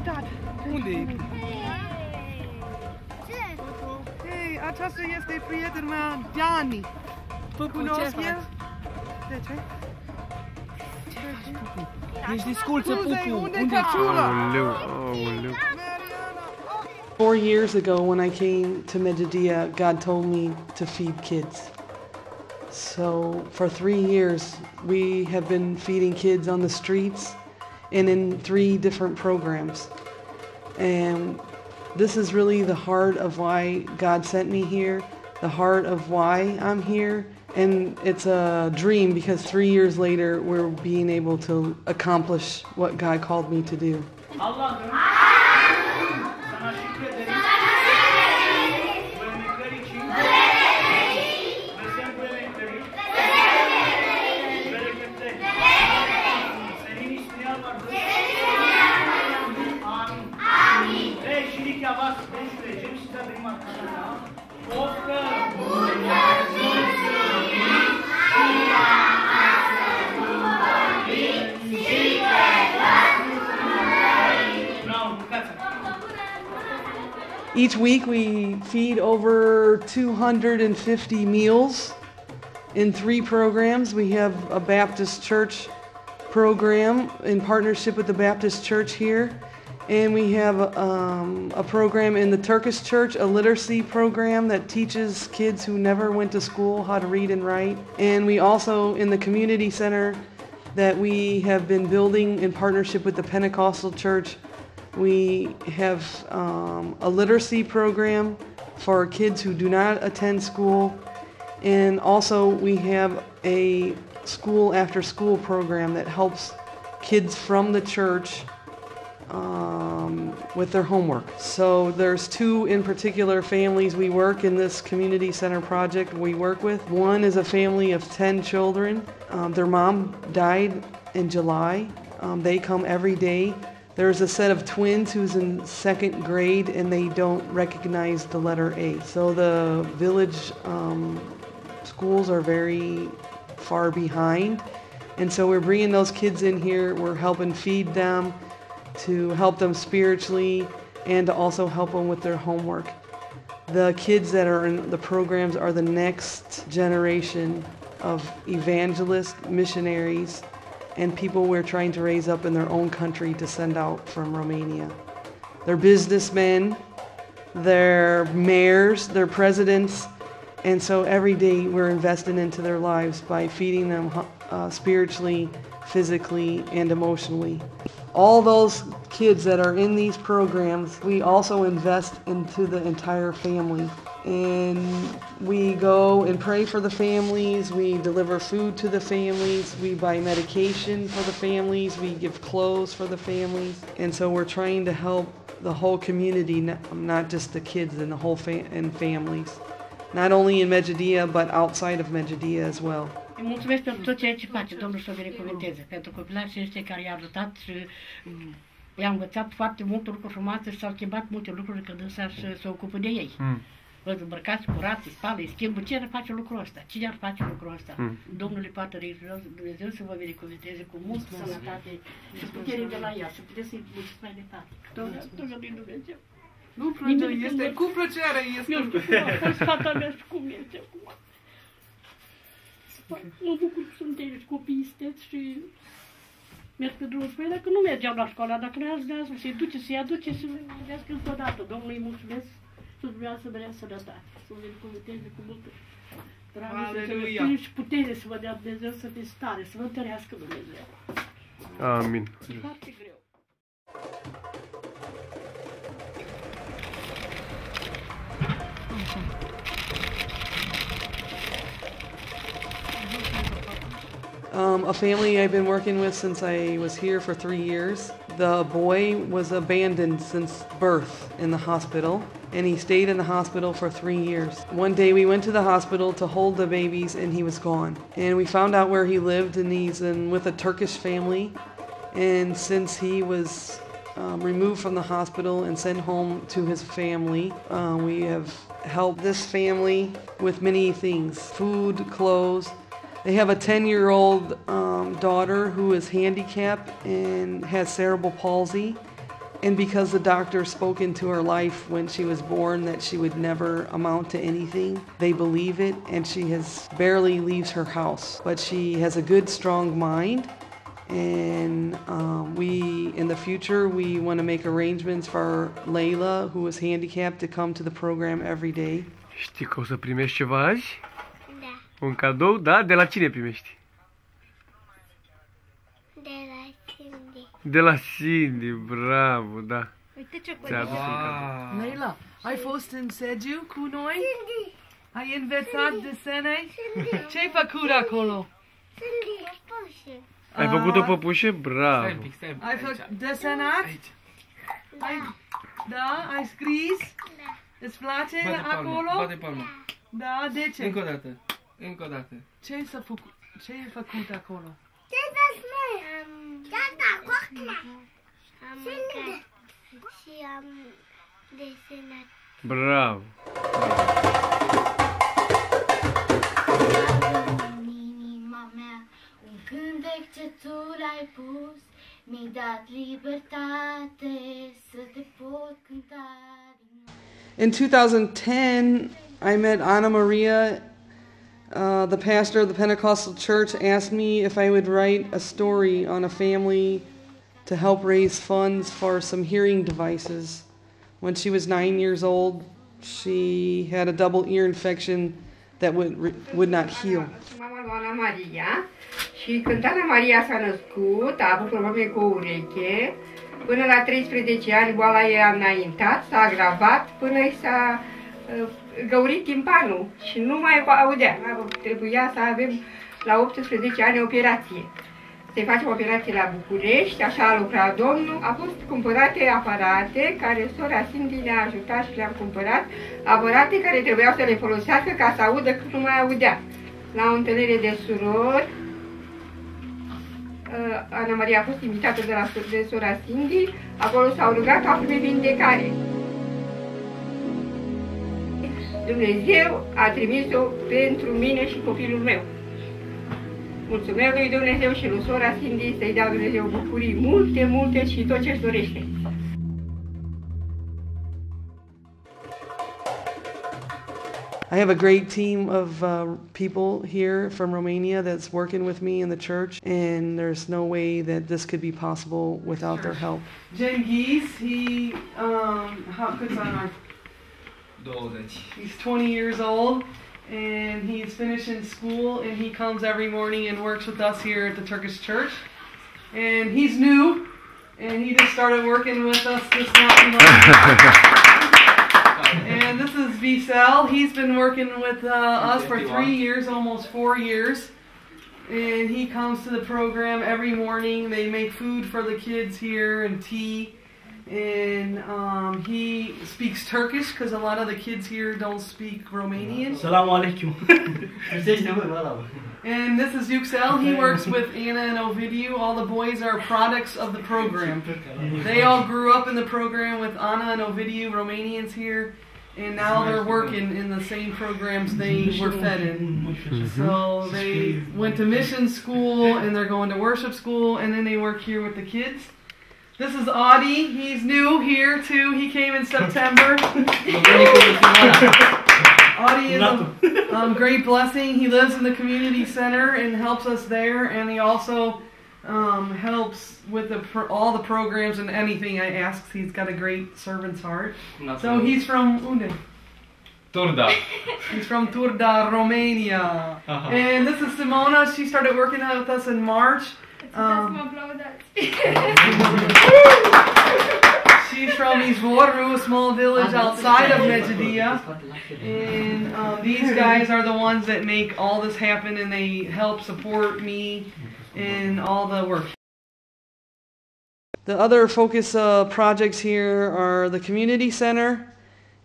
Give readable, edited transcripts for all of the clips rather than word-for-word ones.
uitat. Unde e? Ce? Hei, aceasta este prietena mea, Gianni. Pupu, ce Cunosc faci? el? De ce? Ești disculță, Scuze, Pupu. unde Unde căciula? Aoleu, aoleu. Mariana, oh. 4 years ago, when I came to Medjugorje, God told me to feed kids. So for 3 years, we have been feeding kids on the streets and in 3 different programs. And this is really the heart of why God sent me here, the heart of why I'm here. And it's a dream because 3 years later, we're being able to accomplish what God called me to do. Allah'ım sana şükrederiz. Bu emekler için ve sen bu emekleri bereketle. Senin ismini almadın. Amin. Ve şimdi yavaş ben söyleyeceğim size benim arkadaşlar. Oscar. Each week we feed over 250 meals in 3 programs. We have a Baptist church program in partnership with the Baptist church here. And we have a program in the Turkish church, a literacy program that teaches kids who never went to school how to read and write. And we also, in the community center that we have been building in partnership with the Pentecostal church, we have a literacy program for kids who do not attend school. And also we have a school after school program that helps kids from the church with their homework. So there's 2 in particular families we work in this community center project we work with. One is a family of 10 children. Their mom died in July. They come every day. There's a set of twins who's in 2nd grade and they don't recognize the letter A. So the village schools are very far behind. And so we're bringing those kids in here. We're helping feed them, to help them spiritually, and to also help them with their homework. The kids that are in the programs are the next generation of evangelists, missionaries, and people we're trying to raise up in their own country to send out from Romania. They're businessmen, they're mayors, they're presidents, and so every day we're investing into their lives by feeding them spiritually, physically, and emotionally. All those kids that are in these programs, we also invest into the entire family. And we go and pray for the families, we deliver food to the families, we buy medication for the families, we give clothes for the families. And so we're trying to help the whole community, not just the kids and the whole and families. Not only in Medjugorje, but outside of Medjugorje as well. Îi mulțumesc pentru tot ceea ce face, Domnul să o binecuvânteze, pentru copilașii ăștia care i-a ajutat și i-a învățat foarte multe lucruri frumoase și s-au schimbat multe lucruri când însă se ocupă de ei. Văd îmbrăcați, curați, spală, schimbă. Cine ar face lucrul ăsta? Cine ar face lucrul ăsta? Domnul îi poate Dumnezeu să vă binecuvânteze cu multă sănătate și putere de la ea, să puteți să-i mulțumesc mai departe. Domnul Dumnezeu. Nu plânge, este cu plăcere, este... Eu știu cum a fost fata mea și cum este acum. Mă bucur că sunteți și copiii sunteți și merg pe drumul. Păi dacă nu mergeau la școală, dacă nu i-ați vrea să-i duce, să-i aduce și să-i vedească încă o dată. Domnului îi mulțumesc să vrea să vrea sănătate, să vă binecuvânteze cu multă dragoste și putere să vă dea Dumnezeu să fiți tare, să vă întărească Dumnezeu. Amin. E foarte greu. A family I've been working with since I was here for 3 years. The boy was abandoned since birth in the hospital, and he stayed in the hospital for 3 years. One day we went to the hospital to hold the babies and he was gone. And we found out where he lived, and he's with a Turkish family. And since he was removed from the hospital and sent home to his family, we have helped this family with many things: food, clothes. They have a 10-year-old daughter who is handicapped and has cerebral palsy, And because the doctor spoke into her life when she was born that she would never amount to anything, they believe it, and she barely leaves her house. But she has a good, strong mind, and in the future, we want to make arrangements for Layla, who is handicapped, to come to the program every day. Știi că o să primești ceva azi? Da, Un cadou? Da? De la cine primești? de la Cindy. De la Cindy, bravo, da. Uite ce Ți-a adus un cadou. Leila, Ai fost în Segiu cu noi? Ai învățat desene? Ce-ai făcut acolo? Ai făcut o păpușă? Bravo. stai un pic, stai un pic. Ai făcut desenat? Aici. Da, ai scris? Îți place Bate palma, acolo? bate palma. Da, de ce? Încă o dată, încă o dată. Ce-ai făcut acolo? Am mâncat și am desenat. Bravo. În inima mea un cântec ce tu l-ai pus, mi-ai dat libertate să te pot cânta din nou. In 2010, I met Anna Maria. The pastor of the Pentecostal church asked me if I would write a story on a family to help raise funds for some hearing devices. When she was 9 years old, she had a double ear infection that would not heal. Mama lui Ana Maria și când Ana Maria s-a născut, a avut probleme cu o ureche. Până la 13 ani boala ei a înaintat, s-a agravat până i s-a găurit timpanul și nu mai audea. Trebuia să avem la 18 ani operație. Se face operație la București, așa a lucrat Domnul. A fost cumpărate aparate care sora Cindy ne-a ajutat și le-am cumpărat. Aparate care trebuiau să le folosească ca să audă când nu mai audea. La o întâlnire de surori, Ana Maria a fost invitată de sora Cindy, acolo s-au rugat, a primit vindecare. Dumnezeu a trimis-o pentru mine și copilul meu. Mulțumesc lui Dumnezeu și lui sora Cindy să-i dea Dumnezeu bucurii multe, multe și tot ce-și dorește. I have a great team of people here from Romania that's working with me in the church, and there's no way that this could be possible without their help. Cengiz, how good's on our 20. He's 20 years old, and he's finishing school, and he comes every morning and works with us here at the Turkish church. And he's new, and he just started working with us this last month. And this is Visel. He's been working with us for 3 years, almost 4 years. And he comes to the program every morning. They make food for the kids here and tea. And he speaks Turkish because a lot of the kids here don't speak Romanian. Salamu alaikum. And this is Yüksel. He works with Anna and Ovidiu. All the boys are products of the program. They all grew up in the program with Anna and Ovidiu, Romanians here, and now they're working in the same programs they were fed in. So they went to mission school, and they're going to worship school, and then they work here with the kids. This is Audie. He's new here too. He came in September. Audie is a great blessing. He lives in the community center and helps us there, and he also helps with all the programs and anything I ask. He's got a great servant's heart. So he's from unde? Turda. He's from Turda, Romania. And this is Simona. She started working out with us in March. She's from Izvoru, a small village outside of Medgidia. And these guys are the ones that make all this happen, and they help support me in all the work. The other focus projects here are the community center,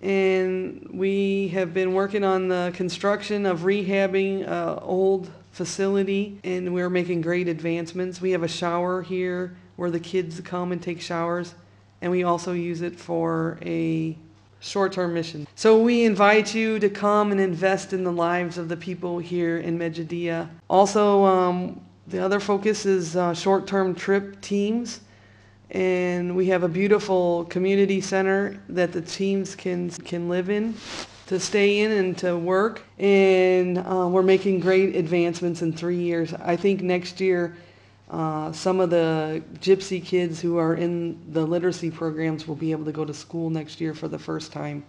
and we have been working on the construction of rehabbing old facility, and we're making great advancements. We have a shower here where the kids come and take showers, and we also use it for a short-term mission. So we invite you to come and invest in the lives of the people here in Medgidia. Also, the other focus is short-term trip teams. And we have a beautiful community center that the teams can live in, to stay in and to work. And we're making great advancements in 3 years. I think next year some of the Gypsy kids who are in the literacy programs will be able to go to school next year for the first time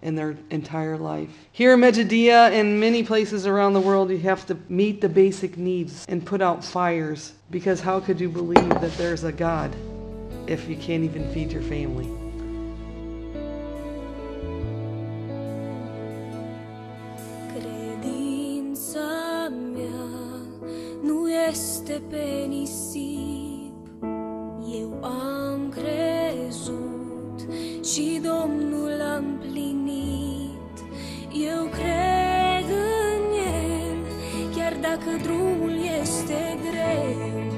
in their entire life. Here in Medjugorje and many places around the world, you have to meet the basic needs and put out fires, because how could you believe that there's a God if you can't even feed your family? Credința mea nu este pe nisip, eu am crezut și Domnul a împlinit. Eu cred în El, chiar dacă drumul este greu,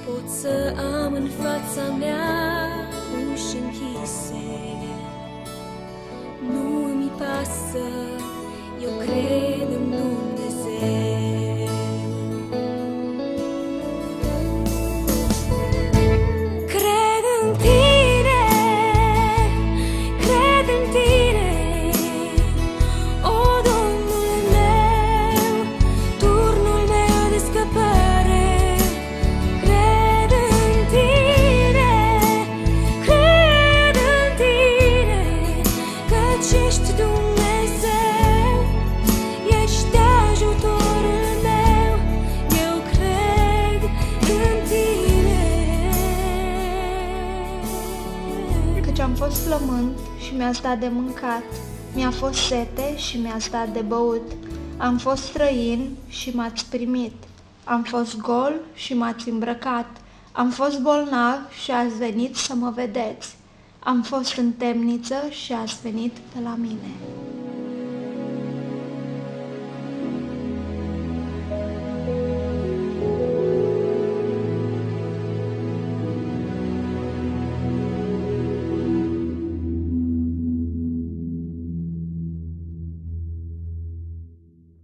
pot să am în fața mea uși închise. Nu mi pasă, eu cred în Dumnezeu. Cred în Tine, cred în Tine, o Domnul meu, turnul meu de scăpare. Cred în Tine, cred în Tine, căci ești Dumnezeu, ești ajutorul meu, eu cred în Tine. Căci am fost flământ și mi-ați dat de mâncat, mi-a fost sete și mi-ați dat de băut, am fost străin și m-ați primit, am fost gol și m-ați îmbrăcat, am fost bolnav și ați venit să mă vedeți, am fost în temniță și ați venit pe la mine.